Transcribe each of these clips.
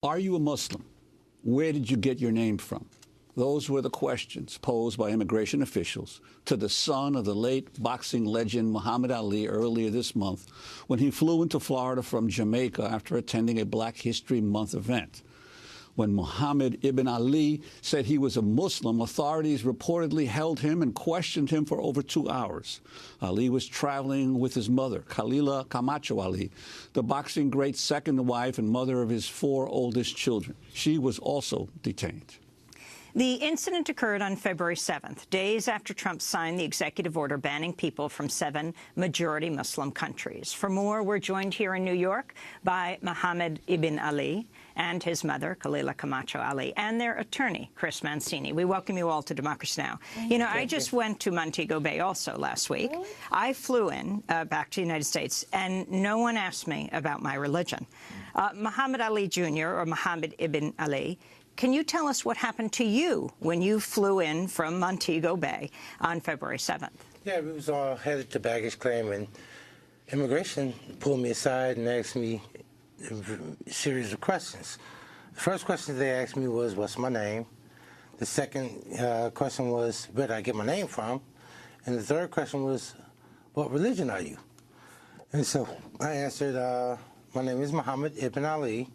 Are you a Muslim? Where did you get your name from? Those were the questions posed by immigration officials to the son of the late boxing legend Muhammad Ali earlier this month when he flew into Florida from Jamaica after attending a Black History Month event. When Muhammad ibn Ali said he was a Muslim, authorities reportedly held him and questioned him for over 2 hours. Ali was traveling with his mother, Khalila Camacho-Ali, the boxing great's second wife and mother of his 4 oldest children. She was also detained. The incident occurred on February 7th, days after Trump signed the executive order banning people from 7 majority Muslim countries. For more, we're joined here in New York by Muhammad ibn Ali and his mother, Khalila Camacho-Ali, and their attorney, Chris Mancini. We welcome you all to Democracy Now! You know, I just went to Montego Bay also last week. Really? I flew in back to the United States, and no one asked me about my religion. Muhammad Ali Jr., or Muhammad ibn Ali, can you tell us what happened to you when you flew in from Montego Bay on February 7th? Yeah, we was all headed to baggage claim, and immigration pulled me aside and asked me a series of questions. The first question they asked me was, what's my name? The second question was, where did I get my name from? And the third question was, what religion are you? And so I answered, my name is Muhammad ibn Ali.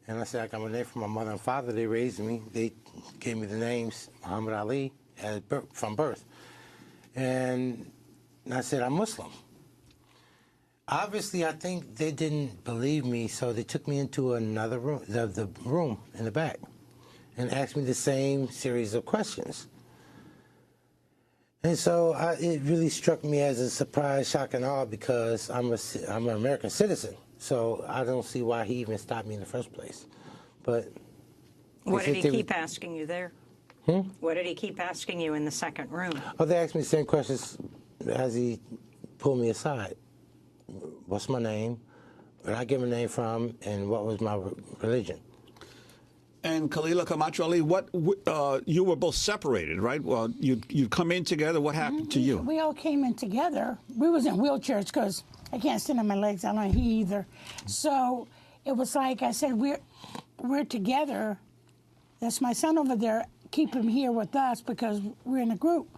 And I said, I got my name from my mother and father. They raised me. They gave me the names Muhammad Ali from birth. And I said, I'm Muslim. Obviously, I think they didn't believe me, so they took me into another room, the room in the back, and asked me the same series of questions. And so it really struck me as a surprise, shock, and awe because I'm an American citizen. So I don't see why he even stopped me in the first place. But what did he keep asking you there? What did he keep asking you in the second room? Oh, they asked me the same questions as he pulled me aside. What's my name? Where did I get my name from? And what was my religion? And Khalila Camacho-Ali, you were both separated, right? Well, you come in together. What happened to you? We all came in together. We was in wheelchairs because I can't stand on my legs. I don't he either. So it was like I said, we're together. That's my son over there. Keep him here with us because we're in a group.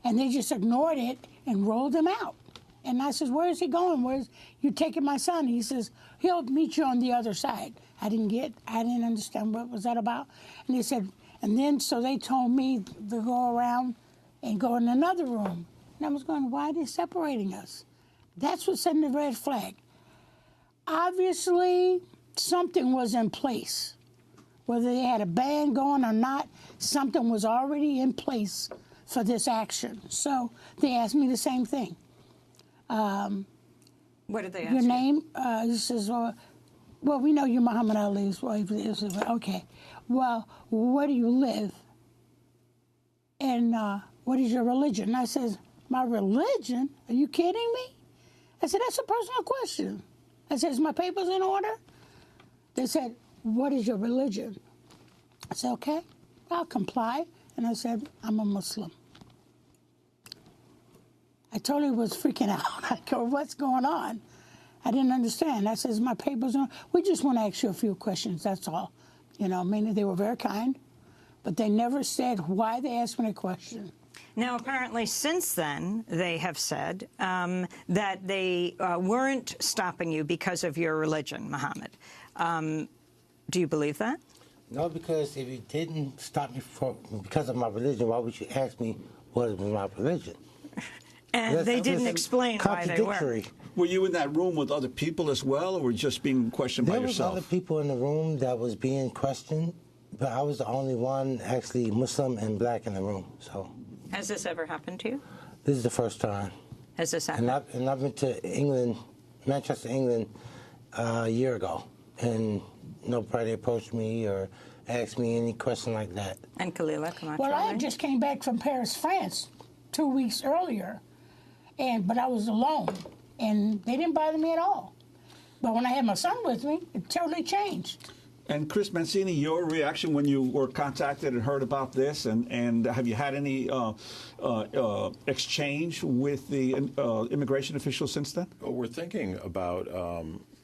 And they just ignored it and rolled him out. And I says, where is he going? Where's you taking my son? He says, he'll meet you on the other side. I didn't understand what was that about. And they said, and then so they told me to go around and go in another room. And I was going, why are they separating us? That's what sent the red flag. Obviously, something was in place. Whether they had a ban going or not, something was already in place for this action. So they asked me the same thing. What did they ask your you? name? He says, well, we know you're Muhammad Ali's wife. Okay. Well, where do you live? And what is your religion? And I says, my religion? Are you kidding me? I said, that's a personal question. I said, is my papers in order? They said, what is your religion? I said, okay, I'll comply. And I said, I'm a Muslim. I totally was freaking out. I go, what's going on? I didn't understand. I says, my papers on. We just want to ask you a few questions, that's all. You know, I mean, they were very kind, but they never said why they asked me a question. Now, apparently, since then, they have said that they weren't stopping you because of your religion, Muhammad. Do you believe that? No, because if you didn't stop me because of my religion, why would you ask me what was my religion? And they didn't explain why they were. Were you in that room with other people as well, or were you just being questioned by yourself? There was other people in the room that was being questioned, but I was the only one actually Muslim and black in the room. So, has this ever happened to you? This is the first time. Has this happened? And I've been to England, Manchester, England, a year ago, and nobody approached me or asked me any question like that. And Khalila, come on. Well, I just came back from Paris, France, 2 weeks earlier. But I was alone, and they didn't bother me at all. But when I had my son with me, it totally changed. And Chris Mancini, your reaction when you were contacted and heard about this, and have you had any exchange with the immigration officials since then? Well, we're thinking about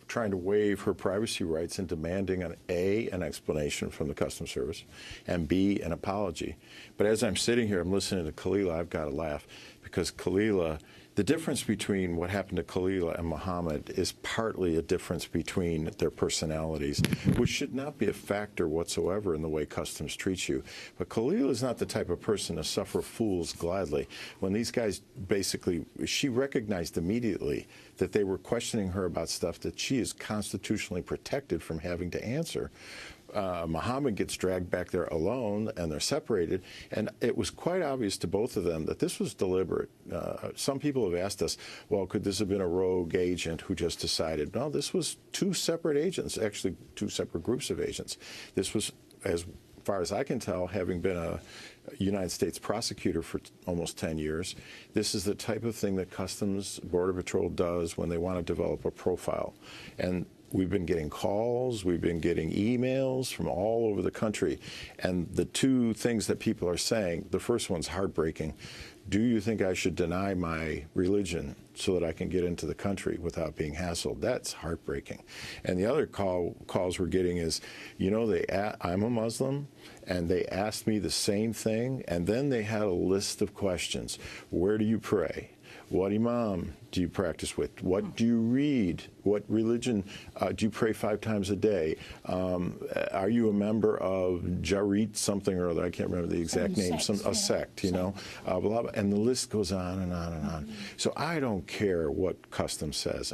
trying to waive her privacy rights and demanding an explanation from the Customs Service, and B, an apology. But as I'm sitting here, I'm listening to Khalila, I've got to laugh, because Khalila, the difference between what happened to Khalila and Muhammad is partly a difference between their personalities, which should not be a factor whatsoever in the way Customs treats you. But Khalila is not the type of person to suffer fools gladly. When these guys basically, she recognized immediately that they were questioning her about stuff that she is constitutionally protected from having to answer. Muhammad gets dragged back there alone, and they're separated. And it was quite obvious to both of them that this was deliberate. Some people have asked us, well, could this have been a rogue agent who just decided? No, this was two separate agents, actually two separate groups of agents. This was, as far as I can tell, having been a United States prosecutor for almost 10 years, this is the type of thing that Customs Border Patrol does when they want to develop a profile. And we've been getting calls, we've been getting emails from all over the country. And the two things that people are saying, the first one's heartbreaking. Do you think I should deny my religion so that I can get into the country without being hassled? That's heartbreaking. And the other calls we're getting is, you know, I'm a Muslim, and they asked me the same thing, and then they had a list of questions. Where do you pray? What imam do you practice with? What do you read? What religion do you pray 5 times a day? Are you a member of Jarit something or other? I can't remember the exact name. A sect, you know. Blah, blah, and the list goes on and on and on. So I don't care what Customs says.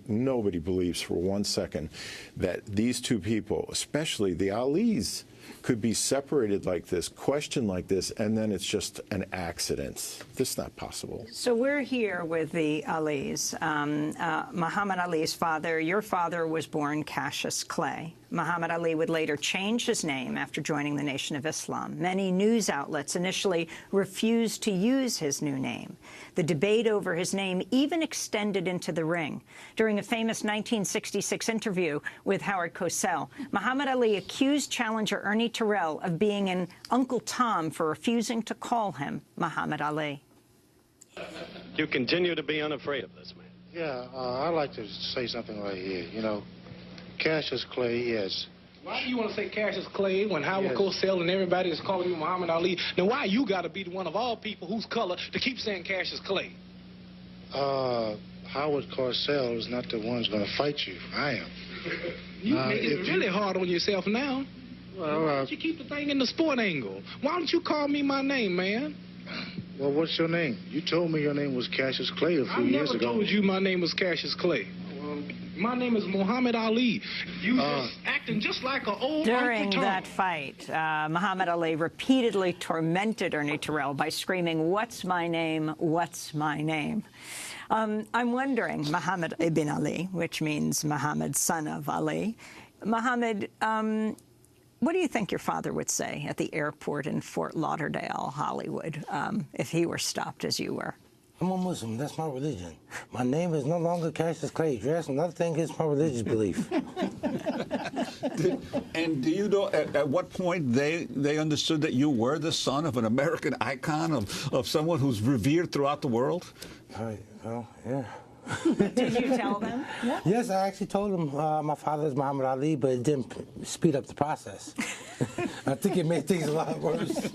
Nobody believes for 1 second that these two people, especially the Alis, could be separated like this, questioned like this, and then it's just an accident. This is not possible. So we're here with the Alis. Muhammad Ali's father, your father, was born Cassius Clay. Muhammad Ali would later change his name after joining the Nation of Islam. Many news outlets initially refused to use his new name. The debate over his name even extended into the ring. During a famous 1966 interview with Howard Cosell, Muhammad Ali accused challenger Ernie Terrell of being an Uncle Tom for refusing to call him Muhammad Ali. You continue to be unafraid of this man. Yeah, I'd like to say something right here. You know, Cassius Clay, yes. Why do you want to say Cassius Clay when Howard Cosell and everybody is calling you Muhammad Ali? Then why you got to be the one of all people whose color to keep saying Cassius Clay? Howard Cosell is not the one who's going to fight you. I am. You make it really hard on yourself now. Well, why don't you keep the thing in the sport angle? Why don't you call me my name, man? Well, what's your name? You told me your name was Cassius Clay a few years ago. I never told you my name was Cassius Clay. My name is Muhammad Ali. You just acting just like an old During Uncle Tom. that fight, Muhammad Ali repeatedly tormented Ernie Terrell by screaming, "What's my name? What's my name?" I'm wondering, Muhammad ibn Ali, which means Muhammad, son of Ali. Muhammad, what do you think your father would say at the airport in Fort Lauderdale, Hollywood, if he were stopped as you were? I'm a Muslim. That's my religion. My name is no longer Cassius Clay. Dress another thing is my religious belief. And do you know at what point they understood that you were the son of an American icon, of someone who's revered throughout the world? Well, yeah. Did you tell them? Yes, I actually told them my father is Muhammad Ali, but it didn't speed up the process. I think it made things a lot worse.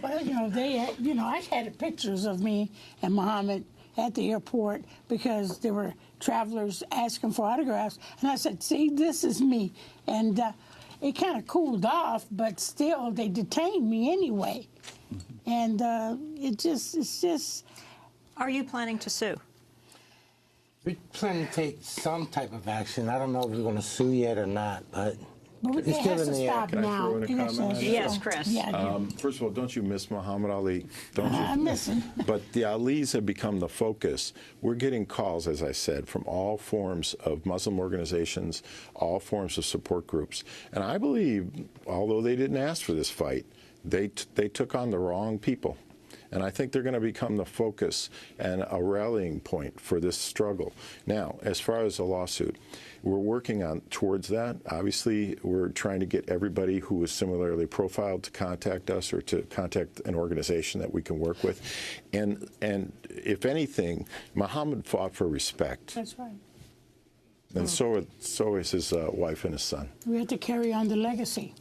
Well, you know, I had pictures of me and Muhammad at the airport because there were travelers asking for autographs, and I said, "See, this is me." And it kind of cooled off, but still, they detained me anyway. And it's just. Are you planning to sue? We're planning to take some type of action. I don't know if we're going to sue yet or not, but it's still in the air. Can I throw in a comment? Yes, Chris. Yeah, First of all, don't you miss Muhammad Ali? Don't you? I miss him. But the Alis have become the focus. We're getting calls, as I said, from all forms of Muslim organizations, all forms of support groups. And I believe, although they didn't ask for this fight, they took on the wrong people. And I think they're going to become the focus and a rallying point for this struggle. Now, as far as a lawsuit, we're working towards that. Obviously, we're trying to get everybody who is similarly profiled to contact us or to contact an organization that we can work with. And if anything, Muhammad fought for respect. That's right. And so is his wife and his son. We have to carry on the legacy.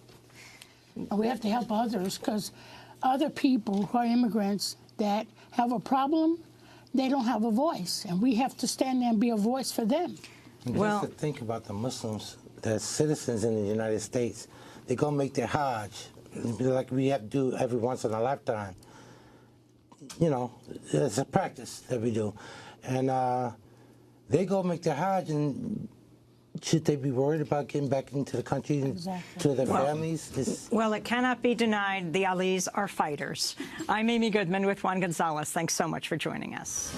And we have to help others, because other people who are immigrants that have a problem, they don't have a voice. And we have to stand there and be a voice for them. And just to think about the Muslims that's citizens in the United States, they go make their Hajj, like we have to do every once in a lifetime. You know, it's a practice that we do. And they go make their Hajj, and should they be worried about getting back into the country and to their families? Well, it cannot be denied the Alis are fighters. I'm Amy Goodman with Juan Gonzalez. Thanks so much for joining us.